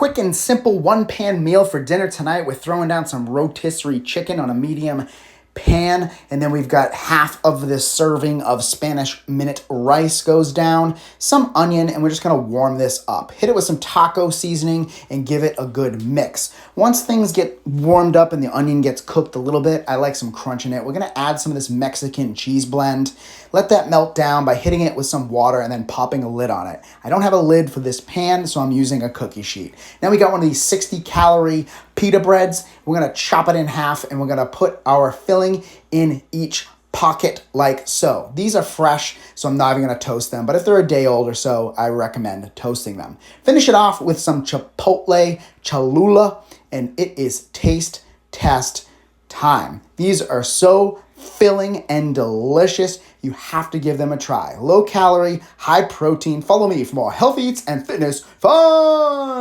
quick and simple one-pan meal for dinner tonight. We're throwing down some rotisserie chicken on a medium pan, and then we've got half of this serving of Spanish minute rice goes down, some onion, and we're just gonna warm this up. Hit it with some taco seasoning and give it a good mix. Once things get warmed up and the onion gets cooked a little bit, I like some crunch in it. We're gonna add some of this Mexican cheese blend. Let that melt down by hitting it with some water and then popping a lid on it. I don't have a lid for this pan, so I'm using a cookie sheet. Now we got one of these 60-calorie pita breads. We're gonna chop it in half and we're gonna put our filling in each pocket like so. These are fresh, so I'm not even gonna toast them, but if they're a day old or so, I recommend toasting them. Finish it off with some chipotle cholula, and it is taste test time. These are so filling and delicious. You have to give them a try. Low calorie, high protein. Follow me for more healthy eats and fitness fun.